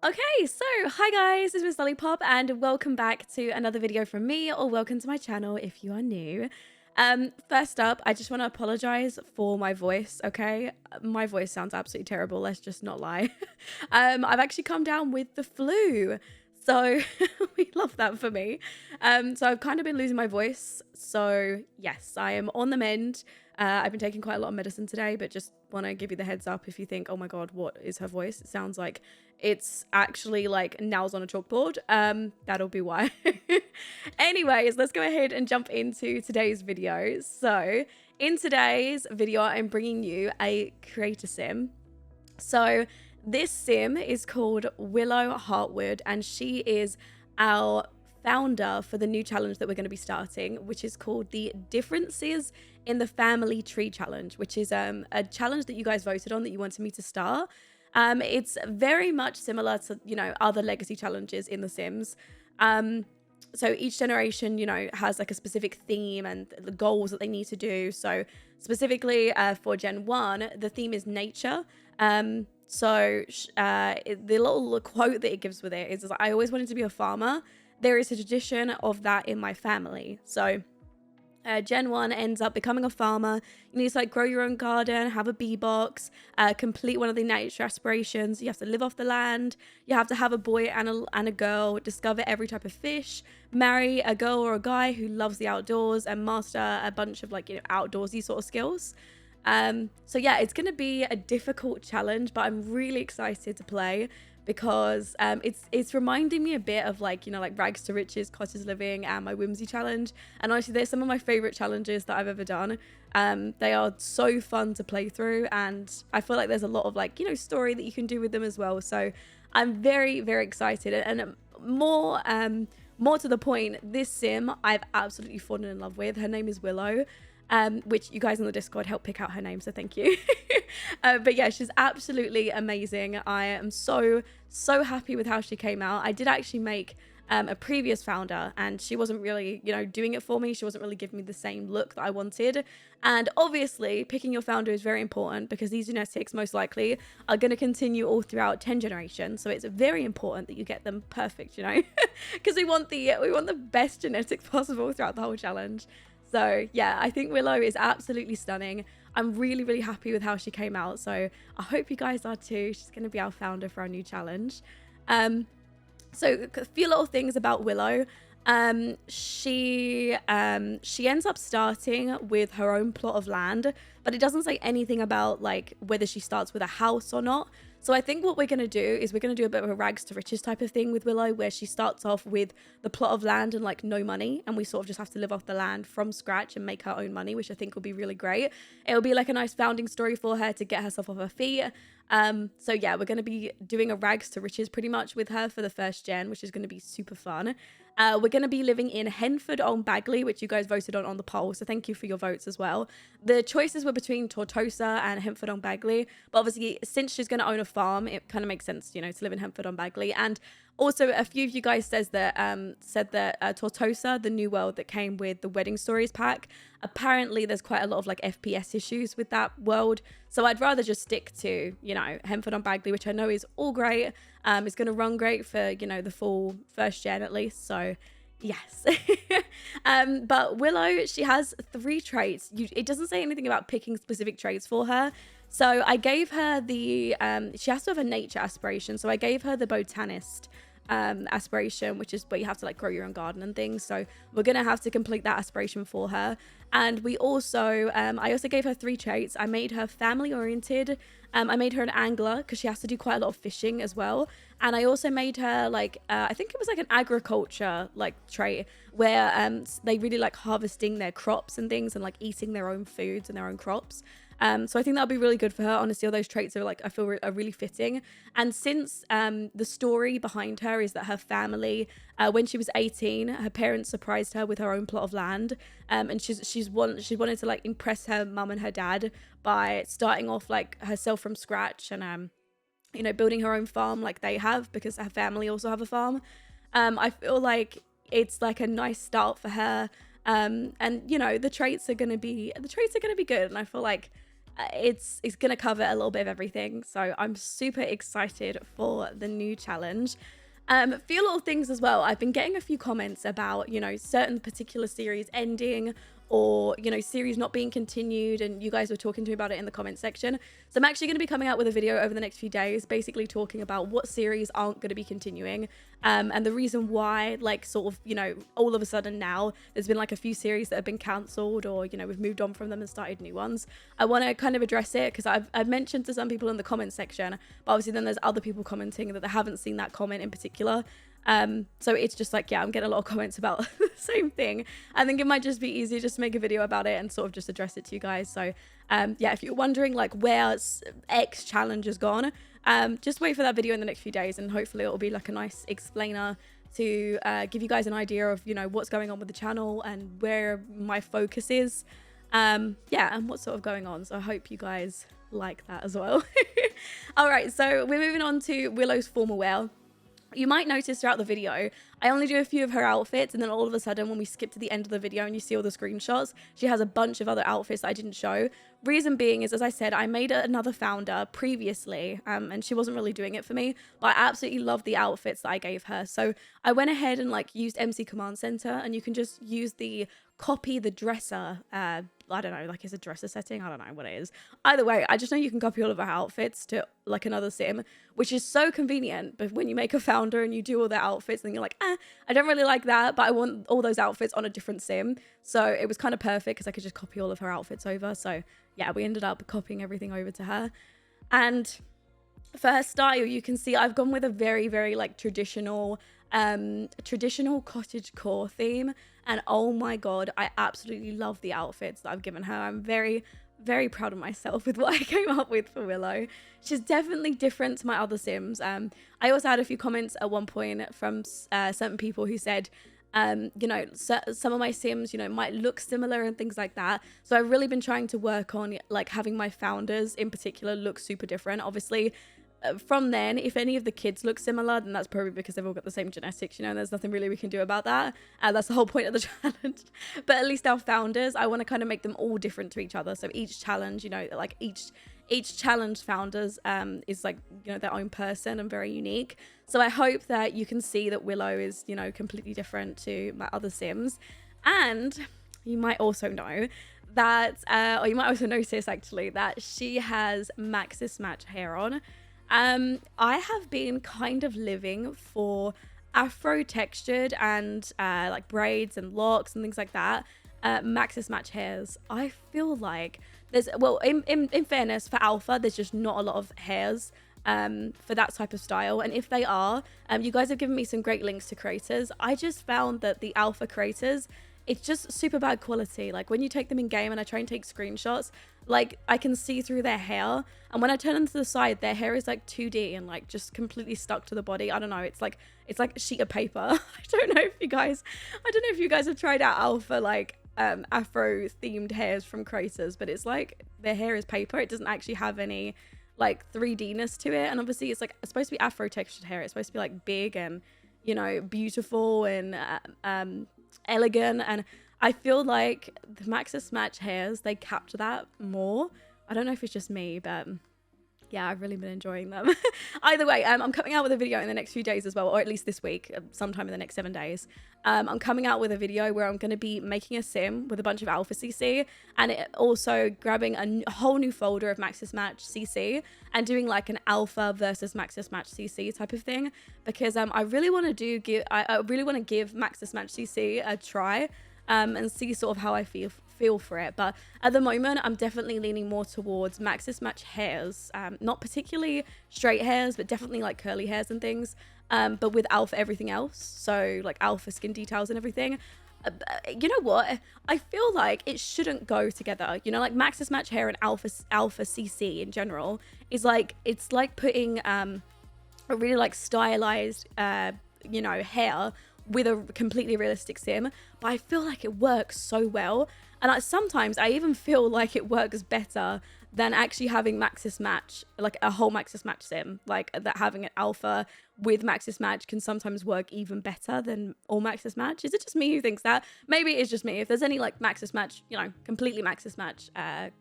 Okay, so hi guys, it's Miss Lollipop and welcome back to another video from me, or welcome to my channel if you are new. First up, I just want to apologize for my voice, okay? My voice sounds absolutely terrible, let's just not lie. I've actually come down with the flu, so we love that for me. So I've kind of been losing my voice, so yes, I am on the mend. I've been taking quite a lot of medicine today, but just want to give you the heads up if you think, oh my god, what is her voice? It sounds like it's actually like nails on a chalkboard. That'll be why. Anyways, let's go ahead and jump into today's video. So in today's video, I'm bringing you a creator sim. So this sim is called Willow Heartwood, and she is our founder for the new challenge that we're going to be starting, which is called the Differences in the Family Tree Challenge, which is a challenge that you guys voted on that you wanted me to start. It's very much similar to, other legacy challenges in The Sims. So each generation, has like a specific theme and the goals that they need to do. So specifically for Gen 1, the theme is nature. The little quote that it gives with it is, I always wanted to be a farmer. There is a tradition of that in my family. So Gen 1 ends up becoming a farmer. You need to grow your own garden, have a bee box, complete one of the nature aspirations. You have to live off the land. You have to have a boy and a girl, discover every type of fish, marry a girl or a guy who loves the outdoors, and master a bunch of outdoorsy sort of skills. So yeah, it's going to be a difficult challenge, but I'm really excited to play because it's reminding me a bit of Rags to Riches, Cottage Living, and my Whimsy challenge. And honestly, they're some of my favorite challenges that I've ever done. They are so fun to play through, and I feel like there's a lot of story that you can do with them as well. So I'm very, very excited. And more to the point, this sim I've absolutely fallen in love with. Her name is Willow. Which you guys on the Discord helped pick out her name, so thank you. But yeah, she's absolutely amazing. I am so happy with how she came out. I did actually make a previous founder, and she wasn't really, doing it for me. She wasn't really giving me the same look that I wanted. And obviously, picking your founder is very important because these genetics most likely are going to continue all throughout 10 generations. So it's very important that you get them perfect, because we want the best genetics possible throughout the whole challenge. So yeah, I think Willow is absolutely stunning. I'm really, really happy with how she came out. So I hope you guys are too. She's going to be our founder for our new challenge. So a few little things about Willow. She ends up starting with her own plot of land, but it doesn't say anything about whether she starts with a house or not. So I think what we're going to do is we're going to do a bit of a rags to riches type of thing with Willow, where she starts off with the plot of land and no money, and we sort of just have to live off the land from scratch and make her own money, which I think will be really great. It'll be a nice founding story for her to get herself off her feet. So yeah, we're going to be doing a rags to riches pretty much with her for the first gen, which is going to be super fun. We're going to be living in Henford-on-Bagley, which you guys voted on the poll, so thank you for your votes as well. The choices were between Tortosa and Henford-on-Bagley, but obviously since she's going to own a farm, it kind of makes sense, to live in Henford-on-Bagley. And also, a few of you guys said that Tortosa, the new world that came with the Wedding Stories pack, apparently there's quite a lot of FPS issues with that world. So I'd rather just stick to, Henford-on-Bagley, which I know is all great. It's going to run great for, the full first gen at least. So yes. But Willow, she has 3 traits. It doesn't say anything about picking specific traits for her. So I gave her she has to have a nature aspiration. So I gave her the botanist aspiration, which is where you have to grow your own garden and things. So we're gonna have to complete that aspiration for her. And we also I also gave her 3 traits. I made her family oriented. I made her an angler because she has to do quite a lot of fishing as well. And I also made her I think it was an agriculture trait where they really harvesting their crops and things and eating their own foods and their own crops. So I think that'll be really good for her. Honestly, all those traits are I feel are really fitting. And since the story behind her is that her family, when she was 18, her parents surprised her with her own plot of land. And she wanted to impress her mum and her dad by starting off herself from scratch and building her own farm like they have, because her family also have a farm. I feel like it's a nice start for her. And the traits are gonna be good. And I feel it's going to cover a little bit of everything. So I'm super excited for the new challenge. A few little things as well. I've been getting a few comments about, you know, certain particular series ending, or, you know, series not being continued, and you guys were talking to me about it in the comment section. So I'm actually going to be coming out with a video over the next few days, basically talking about what series aren't going to be continuing, and the reason why, like, sort of, you know, all of a sudden now there's been like a few series that have been cancelled, or, you know, we've moved on from them and started new ones. I want to kind of address it because I've mentioned to some people in the comment section, but obviously then there's other people commenting that they haven't seen that comment in particular. So it's just like, yeah, I'm getting a lot of comments about the same thing. I think it might just be easier just to make a video about it and sort of just address it to you guys. So yeah, if you're wondering like where X challenge has gone, just wait for that video in the next few days, and hopefully it'll be like a nice explainer to give you guys an idea of, you know, what's going on with the channel and where my focus is, yeah, and what's sort of going on. So I hope you guys like that as well. All right, so we're moving on to Willow's formal wear. You might notice throughout the video, I only do a few of her outfits, and then all of a sudden when we skip to the end of the video and you see all the screenshots, she has a bunch of other outfits that I didn't show. Reason being is, as I said, I made another founder previously, and she wasn't really doing it for me, but I absolutely love the outfits that I gave her. So I went ahead and like used MC Command Center, and you can just use the copy the dresser, I don't know, like it's a dresser setting, I don't know what it is. Either way, I just know you can copy all of our outfits to like another sim, which is so convenient. But when you make a founder and you do all the outfits, then you're like, I don't really like that, but I want all those outfits on a different sim. So it was kind of perfect because I could just copy all of her outfits over. So yeah, we ended up copying everything over to her. And for her style, you can see I've gone with a very, very like traditional cottagecore theme, and oh my god, I absolutely love the outfits that I've given her. I'm very, very proud of myself with what I came up with for Willow. She's definitely different to my other sims. I also had a few comments at one point from certain people who said, you know, some of my sims, you know, might look similar and things like that. So I've really been trying to work on like having my founders in particular look super different. Obviously, from then, if any of the kids look similar, then that's probably because they've all got the same genetics, you know, and there's nothing really we can do about that. That's the whole point of the challenge. But at least our founders, I want to kind of make them all different to each other. So each challenge, you know, like each challenge founders is like, you know, their own person and very unique. So I hope that you can see that Willow is, you know, completely different to my other sims. And you might also know that, or you might also notice actually, that she has Maxis Match hair on. I have been kind of living for afro textured and like braids and locks and things like that, Maxis Match hairs. I feel like there's, well, in fairness, for alpha there's just not a lot of hairs for that type of style, and if they are, you guys have given me some great links to creators. I just found that the alpha creators, it's just super bad quality. Like when you take them in game and I try and take screenshots, like I can see through their hair, and when I turn them to the side, their hair is like 2D and like just completely stuck to the body. I don't know, it's like a sheet of paper. I don't know if you guys have tried out alpha like afro themed hairs from creators, but it's like their hair is paper. It doesn't actually have any like 3D-ness to it, and obviously it's like it's supposed to be afro textured hair. It's supposed to be like big and, you know, beautiful and elegant, and I feel like the Maxis Match hairs, they capture that more. I don't know if it's just me, but yeah, I've really been enjoying them. Either way, I'm coming out with a video in the next few days as well, or at least this week, sometime in the next 7 days. I'm coming out with a video where I'm going to be making a sim with a bunch of alpha CC, and also grabbing a whole new folder of Maxis Match CC and doing like an alpha versus Maxis Match CC type of thing, because I really want to give Maxis Match CC a try, and see sort of how I feel for it. But at the moment, I'm definitely leaning more towards Maxis Match hairs, not particularly straight hairs, but definitely like curly hairs and things, but with alpha everything else, so like alpha skin details and everything. You know what, I feel like it shouldn't go together, you know, like Maxis Match hair and alpha CC in general is like, it's like putting a really like stylized you know, hair with a completely realistic sim, but I feel like it works so well. And sometimes I even feel like it works better than actually having Maxis Match, like a whole Maxis Match sim. Like that having an alpha with Maxis Match can sometimes work even better than all Maxis Match. Is it just me who thinks that? Maybe it's just me. If there's any like Maxis Match, you know, completely Maxis Match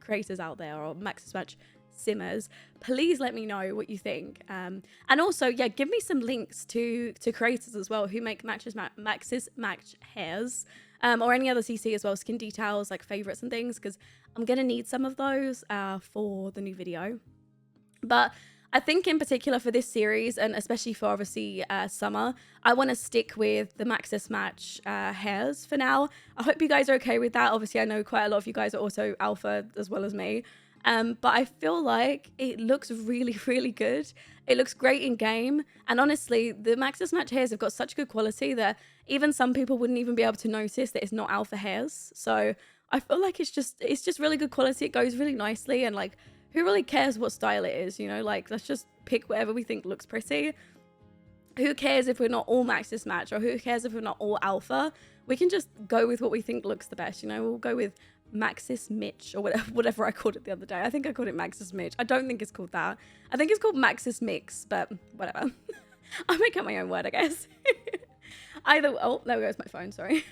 creators out there or Maxis Match simmers, please let me know what you think. And also, yeah, give me some links to creators as well who make Maxis Match hairs. Or any other CC as well, skin details, like favorites and things, because I'm going to need some of those for the new video. But I think in particular for this series, and especially for obviously summer, I want to stick with the Maxis Match hairs for now. I hope you guys are okay with that. Obviously, I know quite a lot of you guys are also alpha as well as me. But I feel like it looks really, really good. It looks great in game. And honestly, the Maxis Match hairs have got such good quality that even some people wouldn't even be able to notice that it's not alpha hairs. So I feel like it's just really good quality. It goes really nicely. And like, who really cares what style it is? You know, like, let's just pick whatever we think looks pretty. Who cares if we're not all Maxis Match, or who cares if we're not all alpha? We can just go with what we think looks the best. You know, we'll go with Maxis Mitch or whatever I called it the other day. I think I called it Maxis Mitch. I don't think it's called that. I think it's called Maxis Mix, but whatever. I'll make up my own word, I guess. Oh, there goes my phone, sorry.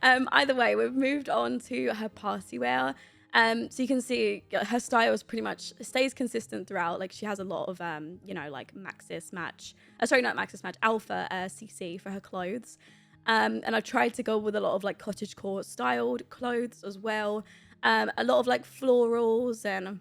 Either way, we've moved on to her party wear. So you can see her style is pretty much stays consistent throughout. Like she has a lot of, you know, like Maxis Match, sorry, not Maxis Match, Alpha CC for her clothes. And I tried to go with a lot of like cottagecore styled clothes as well. A lot of like florals and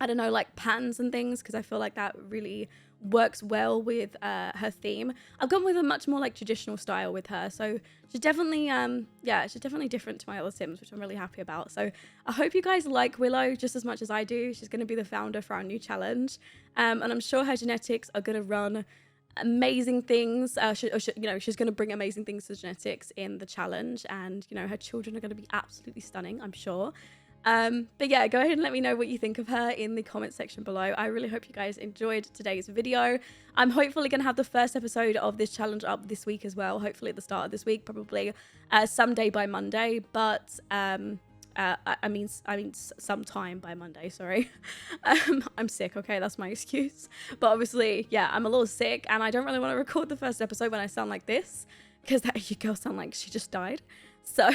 I don't know, like patterns and things, because I feel like that really works well with her theme. I've gone with a much more like traditional style with her, so she's definitely yeah, she's definitely different to my other sims, which I'm really happy about. So I hope you guys like Willow just as much as I do. She's going to be the founder for our new challenge, and I'm sure her genetics are going to run amazing things. You know, she's going to bring amazing things to genetics in the challenge, and you know, her children are going to be absolutely stunning, I'm sure. But yeah, go ahead and let me know what you think of her in the comment section below. I really hope you guys enjoyed today's video. I'm hopefully going to have the first episode of this challenge up this week as well. Hopefully at the start of this week, probably someday by Monday, but I mean sometime by Monday, sorry. I'm sick, okay, that's my excuse. But obviously, yeah, I'm a little sick and I don't really want to record the first episode when I sound like this, because that you girl sound like she just died. So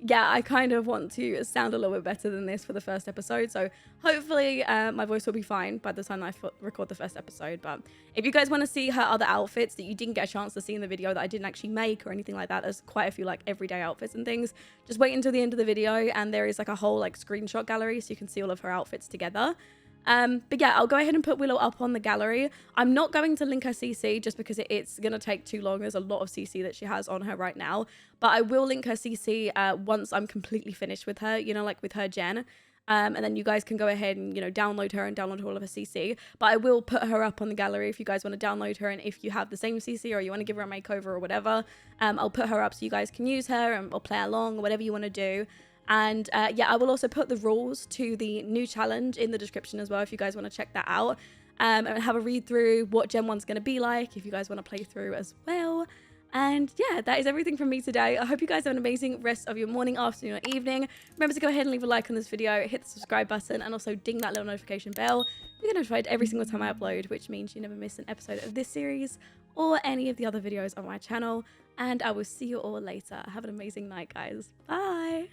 yeah, I kind of want to sound a little bit better than this for the first episode. So hopefully my voice will be fine by the time I record the first episode. But if you guys want to see her other outfits that you didn't get a chance to see in the video that I didn't actually make or anything like that, there's quite a few like everyday outfits and things. Just wait until the end of the video and there is like a whole like screenshot gallery so you can see all of her outfits together. But yeah, I'll go ahead and put Willow up on the gallery. I'm not going to link her CC just because it's going to take too long. There's a lot of CC that she has on her right now. But I will link her CC once I'm completely finished with her, you know, like with her gen. And then you guys can go ahead and, you know, download her and download all of her CC. But I will put her up on the gallery if you guys want to download her. And if you have the same CC or you want to give her a makeover or whatever, I'll put her up so you guys can use her and or play along or whatever you want to do. And yeah, I will also put the rules to the new challenge in the description as well if you guys want to check that out and have a read through what Gen 1's going to be like if you guys want to play through as well. And yeah, that is everything from me today. I hope you guys have an amazing rest of your morning, afternoon, or evening. Remember to go ahead and leave a like on this video, hit the subscribe button, and also ding that little notification bell. You get notified every single time I upload, which means you never miss an episode of this series or any of the other videos on my channel. And I will see you all later. Have an amazing night, guys. Bye.